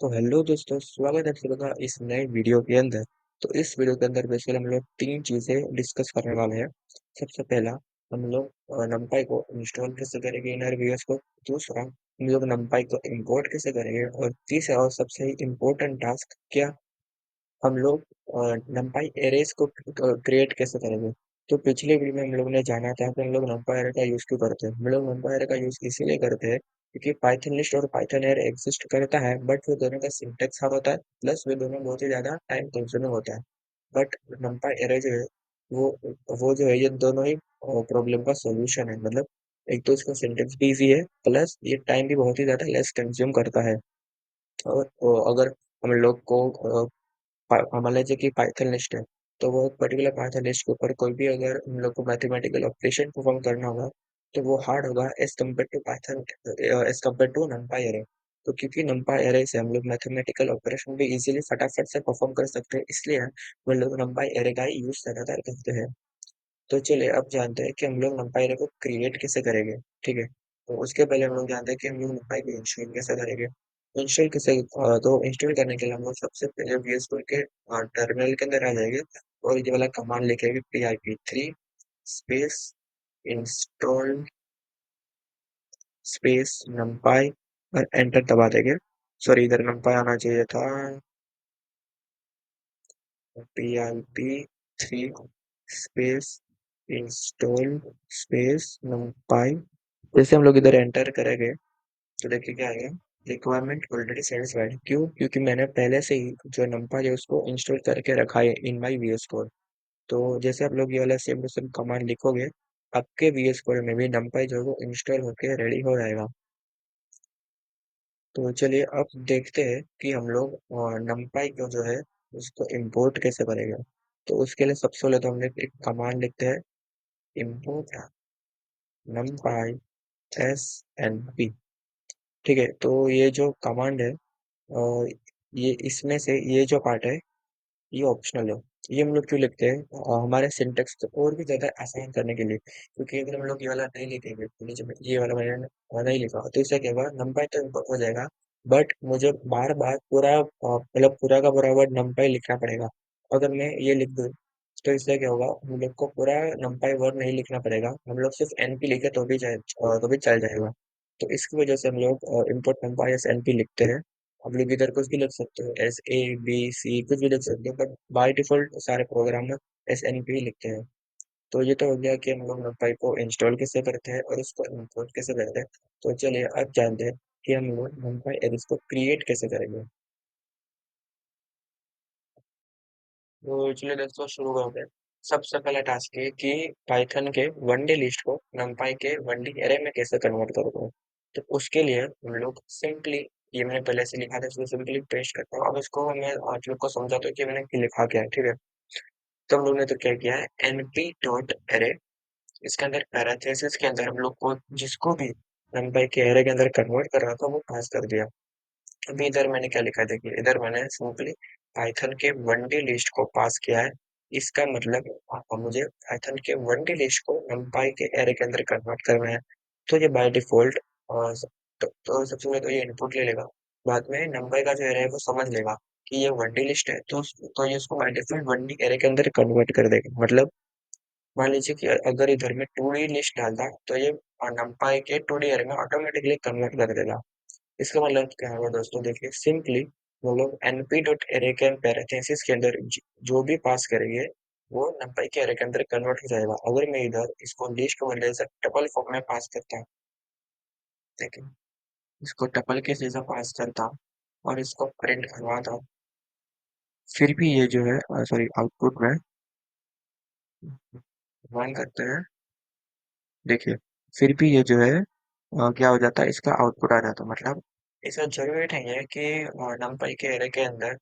तो हेलो दोस्तों, स्वागत है आप सभी का इस नए वीडियो के अंदर। तो इस वीडियो के अंदर बेसिकली हम लोग तीन चीजें डिस्कस करने वाले हैं। सबसे पहला, हम लोग numpy को इंस्टॉल कैसे करेंगे इन वीएस को। दूसरा, हम लोग numpy को इंपोर्ट कैसे करेंगे। और तीसरा और सबसे इम्पोर्टेंट टास्क, क्या हम लोग numpy एरेज को क्रिएट कैसे करेंगे। तो पिछले वीडियो में हम लोग ने जाना था कि हम लोग numpy एरे का यूज क्यों करते हैं। हम लोग numpy एरे का यूज इसीलिए करते हैं क्योंकि पाइथन लिस्ट और पाइथन एरे एग्जिस्ट करता है, बट वो दोनों का सिंटेक्स हार्ड होता है, प्लस वे दोनों बहुत ही ज्यादा टाइम कंज्यूमिंग होता है। बट numpy एरे जो है वो वो जो है ये दोनों ही प्रॉब्लम का सॉल्यूशन है। मतलब एक तो इसका सिंटेक्स भी इजी है, प्लस ये टाइम भी बहुत ही ज्यादा लेस कंज्यूम करता है। और अगर हम लोग को मान लीजिए कि पाइथन लिस्ट है, तो वो पर्टिकुलर पाइथन लिस्ट के ऊपर कोई भी अगर हम लोग को मैथमेटिकल ऑपरेशन परफॉर्म करना होगा, तो वो हार्ड होगा as compared to Python, as compared to NumPy array. तो क्योंकि नम्पाई एरे से हम लोग मैथमेटिकल ऑपरेशन भी इजीली फटाफट से परफॉर्म कर सकते हैं, इसलिए हम लोग नम्पाई एरे का ही यूज ज्यादातर करते हैं। तो चलिए अब जानते हैं कि हम लोग numpy को क्रिएट कैसे करेंगे। ठीक है, तो उसके पहले हम लोग जानते हैं कि हम लोग numpy को इंस्टॉल कैसे करेंगे। इंस्टॉल कैसे तो इंस्टॉल करने के लिए हम लोग सबसे पहले VS Code के टर्मिनल के अंदर आ जाएंगे और ये वाला कमांड लिखेंगे pip3 space install space numpy और एंटर दबा देंगे। सॉरी, इधर numpy आना चाहिए था। pip3 space install space numpy। जैसे हम लोग इधर एंटर करेंगे तो देखिए क्या आएगा, रिक्वायरमेंट ऑलरेडी सेटिस्फाइड। क्यों? क्योंकि मैंने पहले से ही जो numpy है उसको इंस्टॉल करके रखा है इन माई VS कोड। तो जैसे आप लोग ये वाला सेम टू सेम कमांड लिखोगे, आपके VS कोड में भी numpy जो है वो इंस्टॉल होके रेडी हो जाएगा। तो चलिए अब देखते हैं कि हम लोग numpy को जो है उसको इंपोर्ट कैसे करेंगे। तो उसके लिए सबसे पहले तो हमने एक कमांड लिखते हैं, import numpy as N P. ठीक है, तो ये जो कमांड है और ये इसमें से ये जो पार्ट है ये ऑप्शनल है। ये हम लोग क्यों लिखते हैं? हमारे सिंटेक्स को और भी ज्यादा आसान करने के लिए। क्योंकि अगर हम लोग ये वाला नहीं लिखेंगे, तो नीचे में ये वाला मैंने नहीं लिखा, तो इससे क्या होगा, numpy तो इम्पोर्ट हो जाएगा, बट मुझे बार बार पूरा मतलब पूरा का पूरा वर्ड numpy लिखना पड़ेगा। अगर मैं ये लिख दूँ तो इससे क्या होगा, हम लोग को पूरा numpy वर्ड नहीं लिखना पड़ेगा, हम लोग सिर्फ एनपी लिखे तो भी तो भी चल जाएगा। तो इसकी वजह से हम लोग इम्पोर्ट numpy एस एनपी लिखते हैं। आप लोग इधर कुछ भी लिख सकते हो, SABC कुछ भी लिख सकते हो, बट बाय डिफॉल्ट सारे प्रोग्राम में SNP ही लिखते हैं। तो ये तो हो गया कि हम लोग numpy को इंस्टॉल कैसे करते हैं और उसको इंपोर्ट कैसे करते हैं। तो चलिए अब जानते हैं कि हम लोग numpy एरेज को क्रिएट कैसे करेंगे। तो चलिए दोस्तों शुरू करते हैं। सबसे पहला टास्क है कि पाइथन के वन डे लिस्ट को numpy के वन डी एरे में कैसे कन्वर्ट करोगे। तो उसके लिए हम लोग सिंपली, ये मैंने पहले से लिखा था, इसको सिंपली पेस्ट करता हूँ। अब इसको मैं आप लोग को समझाता हूँ कि मैंने लिखा क्या है। ठीक है, तो हम लोग ने तो क्या किया है, np डॉट एरे, इसके अंदर पैरेंथेसिस के अंदर हम लोग को जिसको भी numpy के एरे के अंदर कन्वर्ट कर रहा था वो पास कर दिया। अभी इधर मैंने क्या लिखा है, देखिए इधर मैंने सिंपली पाइथन के वन डी लिस्ट को पास किया है। इसका मतलब मुझे पाइथन के वन डी लिस्ट को numpy के एरे के अंदर कन्वर्ट करना है। तो ये बाय डिफॉल्ट तो सबसे पहले तो ये इनपुट ले लेगा। बाद में numpy का जो एरे है वो समझ लेगा कि ये वन डी लिस्ट है, तो ये इसको by default one D array के अंदर कन्वर्ट कर देगा। मतलब मान लीजिए कि अगर इधर में टू डी लिस्ट डालता तो ये numpy के टू डी एरे में ऑटोमेटिकली कन्वर्ट कर देगा। इसका मतलब क्या होगा दोस्तों, देखिए सिंपली वो लोग np डॉट एरे के पैरेंथेसिस के अंदर जो भी पास करेंगे वो numpy के एरे के अंदर कन्वर्ट हो जाएगा। अगर मैं इधर इसको लिस्ट के बदले से टपल फॉर्म में पास करता हूँ, देखिए इसको टपल के जैसा पास करता हूँ और इसको प्रिंट करवाता हूँ, फिर भी ये जो है सॉरी आउटपुट में रन करते हैं। देखिए फिर भी ये जो है क्या हो जाता है, इसका आउटपुट आ जाता है। मतलब ऐसा जरूरी नहीं है कि numpy के एरे के अंदर,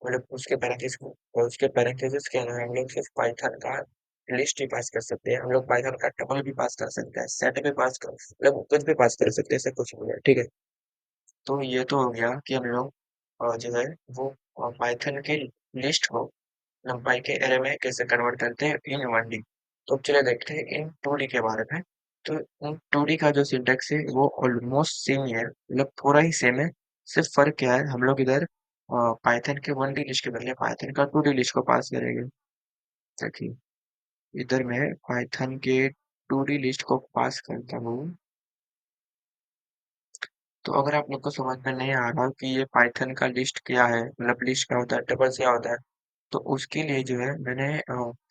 मतलब उसके पैरेंथेसिस के अंदर हम लोग सिर्फ पाइथन का लिस्ट ही पास कर सकते हैं। हम लोग पाइथन का टपल भी पास कर सकते हैं, सेट भी पास कर, मतलब कुछ भी पास कर सकते हैं, ऐसा कुछ नहीं है। ठीक है, तो ये तो हो गया कि हम लोग जो है वो पाइथन की लिस्ट को numpy के एरे में कैसे कन्वर्ट करते हैं इन वन डी। तो अब चलिए देखते हैं इन टू डी के बारे में। तो इन टू डी का जो सिंटेक्स है वो ऑलमोस्ट सेम ही है, मतलब थोड़ा ही सेम है, सिर्फ फर्क क्या है, हम लोग इधर पाइथन के वन डी लिस्ट के बदले पाइथन का टू डी लिस्ट को पास करेंगे। देखिए, इधर मैं पाइथन के टू डी लिस्ट को पास करता हूँ। तो अगर आप लोग को समझ में नहीं आ रहा कि ये पाइथन का लिस्ट क्या है, मतलब लिस्ट क्या होता है, टेबल्स क्या होता है, तो उसके लिए जो है मैंने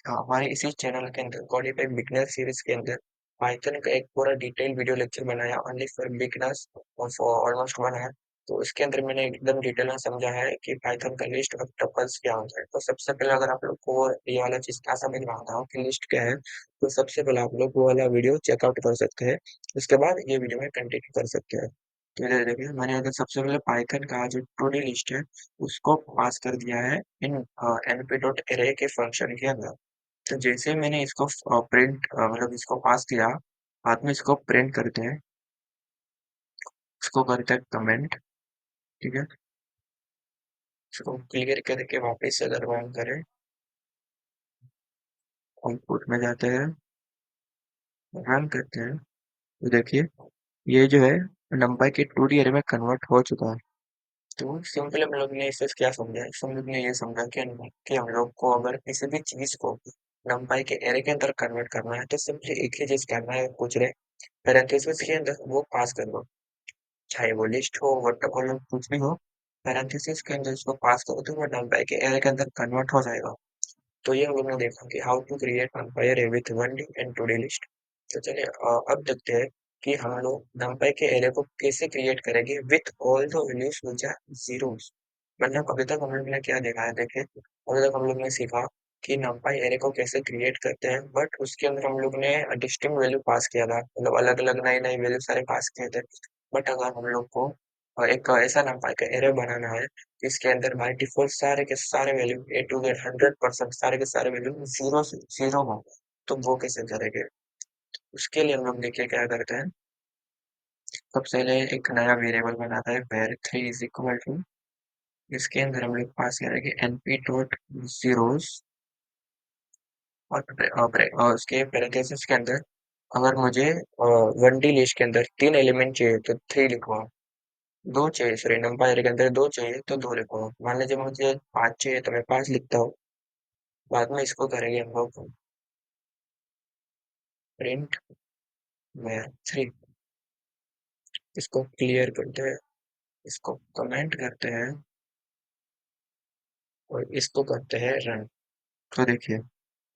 हमारे इसी चैनल के अंदर कॉडिफाई बिगनर सीरीज के अंदर पाइथन का एक पूरा डिटेल वीडियो लेक्चर बनाया ओनली फॉर बिगनर्स और फॉर ऑलमोस्ट वन है। तो इसके अंदर मैंने एकदम डिटेल में समझा है कि पाइथन का लिस्ट ऑफ टपल्स क्या होता है। तो सबसे पहले अगर आप लोग को ये वाला चीज क्या समझ में आता हो कि लिस्ट क्या है, तो सबसे पहले आप लोग वो वाला वीडियो चेकआउट कर सकते हैं। उसके बाद ये वीडियो में कंटिन्यू कर सकते हैं। तो इधर देखिए, मैंने अगर सबसे पहले पाइथन का जो टू डी लिस्ट है उसको पास कर दिया है इन np डॉट अरे के फंक्शन के अंदर। तो जैसे मैंने इसको प्रिंट मतलब इसको पास किया, बाद में इसको प्रिंट करते हैं, इसको करते हैं कमेंट। ठीक है, इसको क्लियर करके वापस से अगर रन करें, आउटपुट में जाते हैं, रन करते हैं, तो देखिए ये जो है नंबर के टू डी अरे में कन्वर्ट हो चुका है। तो सिंपल हम लोग ने इससे क्या समझा, इससे हम लोग ने ये समझा कि हम लोग को अगर किसी भी चीज को numpy के एरे के अंदर कन्वर्ट करना है तो सिंपली एक ही चीज करना है, कुछ रहे पैरेंथेसिस के अंदर वो पास कर दो, चाहे वो लिस्ट हो वट कुछ भी हो, पैरेंथेसिस के अंदर उसको पास करो तो वो numpy के एरे के अंदर कन्वर्ट हो जाएगा। तो ये हम लोग ने देखा कि how to create numpy array with one D and two D list। तो चलिए अब देखते हैं कि हम लोग numpy के एरे को कैसे क्रिएट करेंगे with all the values which are zeros. मतलब अभी तक हम लोग ने क्या देखा है, देखे अभी तक हम लोग ने सीखा कि numpy एरे को कैसे क्रिएट करते हैं, बट उसके अंदर हम लोग ने डिस्टिंक्ट वैल्यू पास किया था, मतलब अलग अलग नई नई वैल्यू सारे पास किए थे। बट अगर हम लोग को एक ऐसा numpy का एरे बनाना है इसके अंदर बाय डिफॉल्ट सारे के सारे वैल्यू ए टू जेड 100% सारे के सारे वैल्यू जीरो से जीरो हो, तो वो कैसे करेंगे। उसके लिए हम लोग देखिए क्या करते हैं, सबसे पहले एक नया वेरिएबल बनाता है var 3 इज इक्वल टू, इसके अंदर हम लोग पास करेंगे np डॉट जीरोस, और उसके पैरेंथेसिस के अंदर अगर मुझे वन डी लिस्ट के अंदर तीन एलिमेंट चाहिए तो थ्री लिखवाओ, दो चाहिए सॉरी नंबर के अंदर दो चाहिए तो दो लिखवाओ, मान लीजिए मुझे पाँच चाहिए तो मैं पाँच लिखता हूँ। बाद में इसको करेंगे हम लोग प्रिंट में थ्री, इसको क्लियर करते हैं, इसको कमेंट करते हैं और इसको करते हैं रन। तो देखिए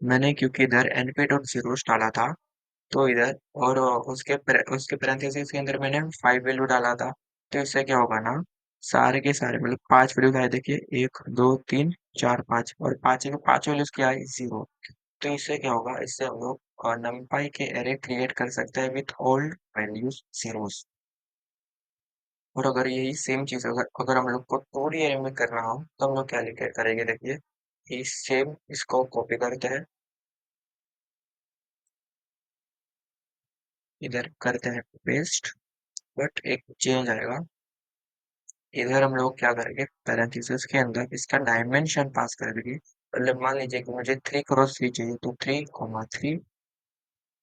मैंने क्योंकि इधर np डॉट जीरो डाला था, तो इधर और उसके पैरेंथेसिस के अंदर मैंने फाइव वैल्यू डाला था। तो इससे क्या होगा ना, सारे के सारे मतलब पांच वैल्यू आए, देखिए एक दो तीन चार पांच, और पांच के पांच वैल्यूज क्या है जीरो। तो इससे क्या होगा, इससे हम लोग numpy के एरे क्रिएट कर सकते हैं विथ ऑल वैल्यूज जीरोस। और अगर यही सेम चीज अगर अगर हम लोग को टू डी एरे में करना हो तो हम लोग क्या लिखे करेंगे, देखिए इस सेम इसको कॉपी करते हैं, इधर करते हैं पेस्ट, बट एक चेंज आएगा। इधर हम लोग क्या करेंगे, पैरेंथेसिस के अंदर इसका डायमेंशन पास कर देंगे, मतलब मान लीजिए कि मुझे थ्री क्रॉस थ्री चाहिए तो थ्री कॉमा थ्री,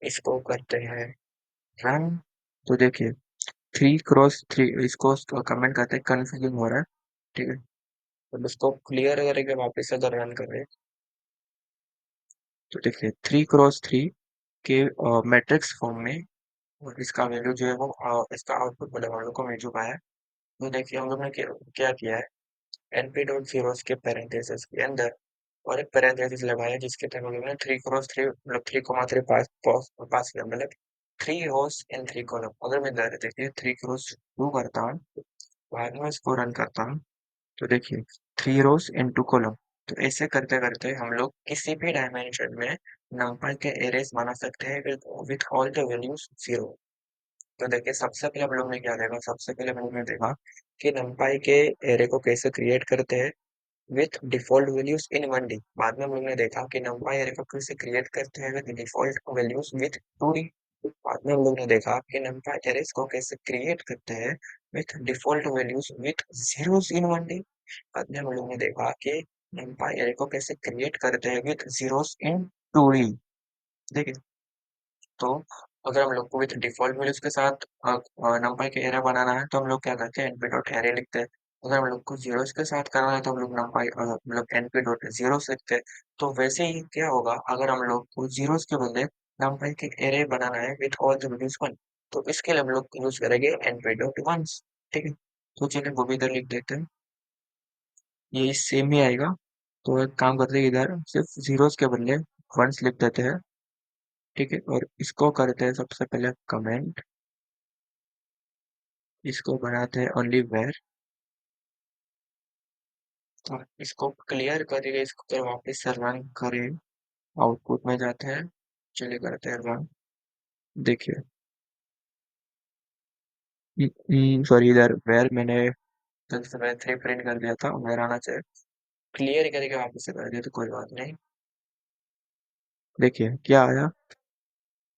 इसको करते हैं रन। तो देखिए थ्री क्रॉस थ्री, इसको कमेंट करते हैं कंफ्यूजिंग हो रहा है। ठीक है, तो इसको क्लियर करके वापस से अगर रन करें, तो देखिए थ्री क्रॉस थ्री के मैट्रिक्स फॉर्म में, और इसका वैल्यू जो है वो इसका आउटपुट बड़े वालों को मिल चुका है। तो देखिए हम लोग ने क्या किया है, np डॉट जीरोस के पैरेंथेसिस के अंदर और एक पैरेंथेसिस लगाया जिसके अंदर हम लोग ने थ्री क्रॉस थ्री मतलब three comma three pass pass pass किया, मतलब three rows in three column. अगर मैं इधर देखिए थ्री क्रॉस टू करता हूँ, बाद में इसको रन करता हूँ, तो देखिए three rows in two column. तो ऐसे करते करते हम लोग किसी भी डायमेंशन में नंबर के एरेस बना सकते हैं with all the values zero. तो देखिए सबसे पहले हम लोग ने क्या देखा, सबसे पहले हम लोग ने देखा कि numpy के एरे को कैसे क्रिएट करते हैं with default values in one D. बाद में हम लोग ने देखा कि numpy एरे को कैसे क्रिएट करते हैं with default values with to D. बाद में हम लोग ने देखा कि numpy एरेस को कैसे क्रिएट करते हैं with default values with zeros in one D. बाद में हम लोग ने देखा कि numpy एरे को कैसे क्रिएट करते हैं with zeros in two D. देखिए, तो अगर हम लोग को विद डिफॉल्ट वैल्यूज के साथ नंपाई के एरे बनाना है तो हम लोग क्या करते हैं, np डॉट एरे लिखते हैं। अगर हम लोग को जीरोस के साथ करना है तो हम लोग नंपाई मतलब np डॉट जीरोस लिखते हैं। तो वैसे ही क्या होगा अगर हम लोग को जीरोस के बदले नंपाई के एरे बनाना है with all the values one, तो इसके लिए हम लोग यूज करेंगे np डॉट वंस। ठीक है, तो चलिए वो भी इधर लिख देते हैं, ये सेम ही आएगा। तो एक काम करते हैं, इधर सिर्फ जीरोस के बदले वंस लिख देते हैं। ठीक है, और इसको करते हैं सबसे पहले कमेंट, इसको बनाते हैं ओनली वेर, और इसको क्लियर करिए, इसको फिर वापस से रन करें, आउटपुट में जाते हैं, चलिए करते हैं रन। देखिए, सॉरी, इधर वेर मैंने गलती से मैं थ्री प्रिंट कर दिया था, वेर आना चाहिए। क्लियर करके वापस से कर दिया तो कोई बात नहीं। देखिए क्या आया,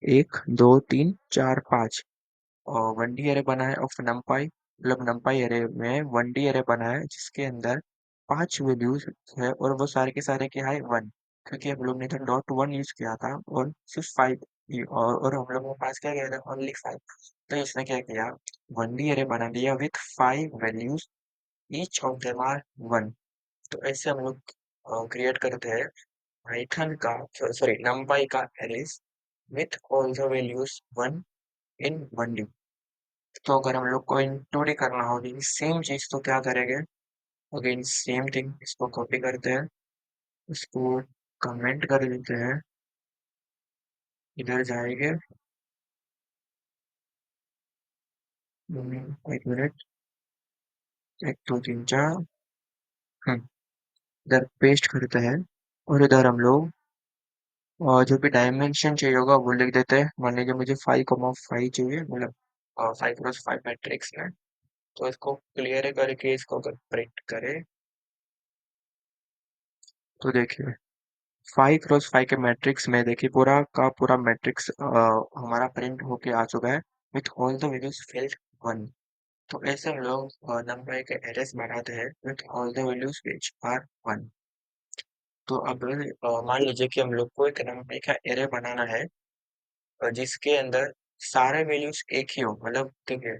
1 2 3 4 5, और वन डी अरे बना है ऑफ नमपाई, मतलब नमपाई अरे में वन डी अरे बना है जिसके अंदर 5 वैल्यूज है, और वो सारे के सारे क्या है, वन, क्योंकि हम लोग ने तो डॉट वन यूज किया था और सिर्फ फाइव, और हम लोग के पास क्या गया था, ओनली फाइव। तो इसने क्या किया, वन डी अरे बना दिया with 5 values, each of them are one. तो ऐसे हम लोग क्रिएट करते हैं पाइथन का, सॉरी नमपाई का arrays with all the values one in one D. तो अगर हम लोग को इंक्लूड करना होगी सेम चीज तो क्या करेंगे, अगेन सेम थिंग, इसको कॉपी करते हैं, इसको कमेंट कर देते हैं, इधर जाएंगे, 1 मिनट, 1 2 3 4, इधर पेस्ट करते हैं, और इधर हम लोग जो भी डायमेंशन चाहिए होगा वो लिख देते हैं। मान लीजिए मुझे 5,5 चाहिए, मतलब 5 क्रॉस 5 मैट्रिक्स में। तो इसको क्लियर करके इसको अगर प्रिंट करें तो देखिए 5 क्रॉस 5 के मैट्रिक्स में देखिए पूरा का पूरा मैट्रिक्स हमारा प्रिंट होके आ चुका है with all the values filled one. तो ऐसे हम लोग नंबर के एड्रेस बनाते हैं with all the values which are one. तो अब मान लीजिए कि हम लोग को एक नंबर का एरे बनाना है जिसके अंदर सारे वैल्यूज एक ही हो, मतलब ठीक है।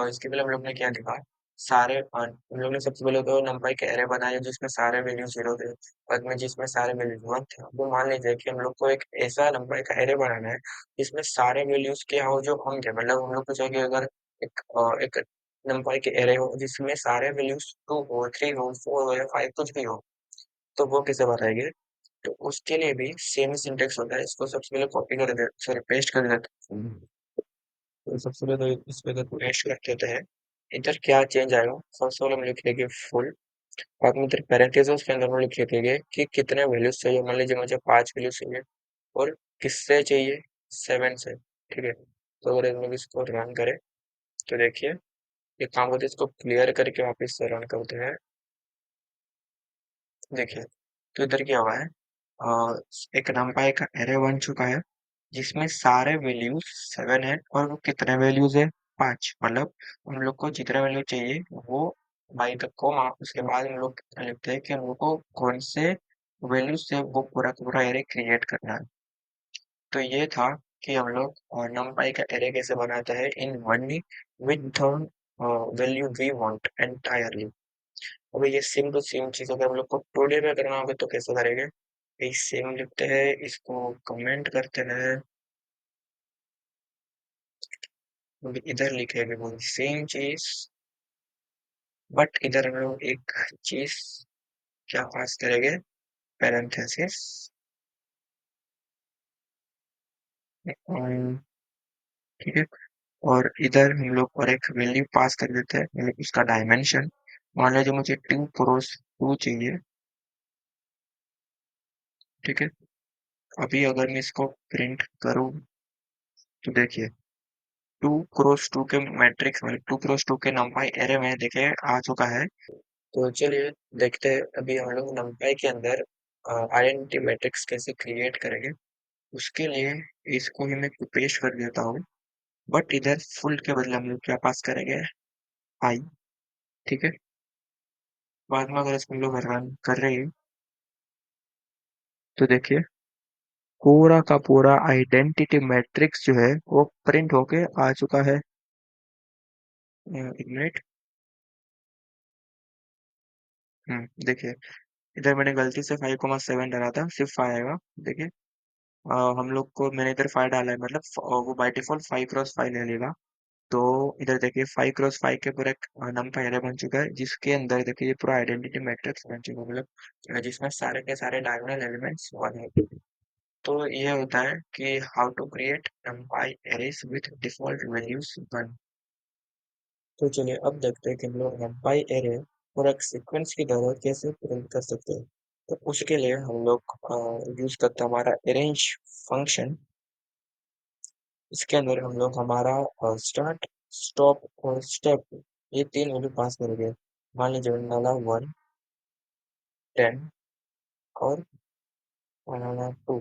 इसके पहले हम लोग ने क्या लिखा, सारे हम लोग ने सबसे पहले तो नंबर के एरे बनाए जिसमें सारे वैल्यूज जीरो थे, बाद में जिसमें सारे वैल्यूज वन थे। वो मान लीजिए कि हम लोग को एक ऐसा नंबर का एरे बनाना है जिसमें सारे वैल्यूज क्या हो जो होंगे, मतलब हम लोग को चाहिए अगर एक नंबर के एरे हो जिसमें सारे वैल्यूज टू हो, थ्री हो, फोर हो या फाइव कुछ भी हो, तो वो कैसे बताएंगे। तो उसके लिए भी सेम सिंटेक्स होता है, इसको सबसे पहले कॉपी कर दे, सॉरी पेस्ट कर देते हैं। तो सबसे पहले तो इस पे तो पेस्ट कर देते हैं। इधर क्या चेंज आएगा, सबसे पहले हम लिख लेंगे फुल, बाद में इधर पैरेंथेसिस के अंदर हम लिख लेंगे कि कितने वैल्यूज चाहिए। मान लीजिए मुझे 5 वैल्यूज चाहिए, और किससे चाहिए, 7 से। ठीक है, तो अगर हम लोग इसको रन करें तो देखिए ये काम करते हैं, इसको क्लियर करके वापस से रन करते हैं। देखिए, तो इधर क्या हुआ है, एक numpy का एरे बन चुका है जिसमें सारे वैल्यूज 7 है, और वो कितने वैल्यूज है, 5, मतलब हम लोग को जितने वैल्यू चाहिए वो बाई द कोमा, उसके बाद हम लोग लिखते हैं कि हम लोग को कौन से वैल्यूज से वो पूरा का पूरा एरे क्रिएट करना है। तो ये था कि हम लोग numpy का एरे कैसे बनाते हैं in one D with the value we want entirely. अभी ये सेम टू सेम चीज अगर हम लोग को टू डे में करना होगा तो कैसे करेंगे, यही सेम लिखते हैं, इसको कमेंट करते हैं, अभी इधर लिखेंगे वो सेम चीज, बट इधर हम लोग एक चीज क्या पास करेंगे, पैरेंथेसिस, ठीक है। और इधर हम लोग और एक वैल्यू पास कर देते हैं, मतलब उसका डायमेंशन। मान लीजिए मुझे 2 क्रॉस 2 चाहिए, ठीक है। अभी अगर मैं इसको प्रिंट करूँ तो देखिए 2 क्रॉस 2 के मैट्रिक्स में 2 क्रॉस 2 के नंपाई एरे में देखिए आ चुका है। तो चलिए देखते हैं अभी हम लोग नंपाई के अंदर आइडेंटिटी मैट्रिक्स कैसे क्रिएट करेंगे। उसके लिए इसको ही मैं पेस्ट कर देता हूँ, बट इधर फुल के बदले हम लोग क्या पास करेंगे, आई। ठीक है, बाद में अगर इसको हम लोग रन कर रहे हैं तो देखिए पूरा का पूरा आइडेंटिटी मैट्रिक्स जो है वो प्रिंट होके आ चुका है। एक मिनट। देखिए, इधर मैंने गलती से 5,7 डाला था, सिर्फ 5 आएगा। देखिए, हम लोग को मैंने इधर 5 डाला है, मतलब वो बाय डिफॉल्ट 5 क्रॉस 5 ले लेगा। तो इधर देखिए 5 क्रॉस 5 के पूरा नम एरे बन चुका है, जिसके अंदर देखिए ये पूरा आइडेंटिटी मैट्रिक्स बन चुका है, मतलब जिसमें सारे के सारे डायगोनल एलिमेंट्स वन है। तो ये होता है कि how to create numpy arrays with default values one. तो चलिए अब देखते हैं कि हम लोग numpy array और एक सीक्वेंस की तरह कैसे प्रिंट कर सकते हैं। तो उसके लिए हम लोग यूज करते हैं हमारा अरेंज फंक्शन। इसके अंदर हम लोग हमारा स्टार्ट, स्टॉप और स्टेप, ये तीन वैल्यू पास करेंगे। मान लीजिए मैंने डाला 1, 10 और बनाना 2।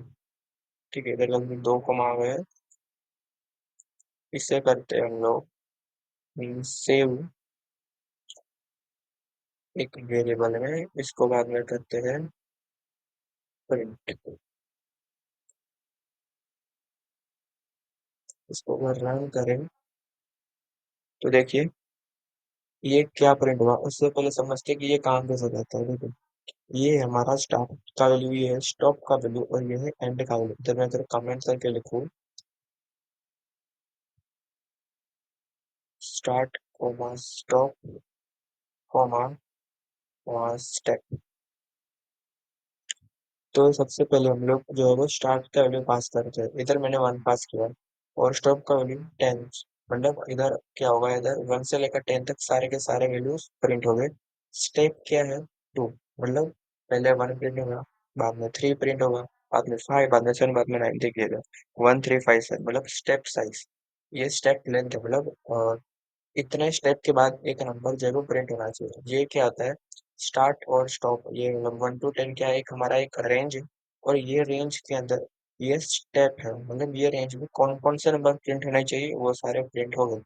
ठीक है, इधर लगभग 2 कमा आ गए। इससे करते हैं हम लोग सेव एक वेरिएबल में, इसको बाद में करते हैं प्रिंट। इसको अगर रन करें तो देखिए ये क्या प्रिंट हुआ। उससे पहले समझते हैं कि ये काम कैसे करता है। देखिए, ये हमारा स्टार्ट का वैल्यू, ये है स्टॉप का वैल्यू और ये है एंड का वैल्यू। जब मैं अगर कमेंट करके लिखूँ start comma stop comma step, तो सबसे पहले हम लोग जो है वो स्टार्ट का वैल्यू पास करते हैं। इधर मैंने 1 पास किया और स्टॉप का वैल्यू 10। मतलब इधर क्या होगा, इधर 1 से लेकर 10 तक सारे के सारे वैल्यूज प्रिंट हो गए। स्टेप क्या है, 2। मतलब पहले 1 प्रिंट होगा, बाद में 3 प्रिंट होगा, बाद में 5, बाद में 7, बाद में 9। देखिएगा 1 3 5 7, मतलब स्टेप साइज, ये स्टेप लेंथ है। मतलब इतने स्टेप के बाद एक नंबर जरूर प्रिंट होना चाहिए। ये क्या होता है, स्टार्ट और स्टॉप, ये मतलब 1 to 10 क्या है, एक हमारा एक रेंज है। और ये रेंज के अंदर ये स्टेप है, मतलब ये रेंज में कौन कौन से नंबर प्रिंट होने चाहिए वो सारे प्रिंट हो गए।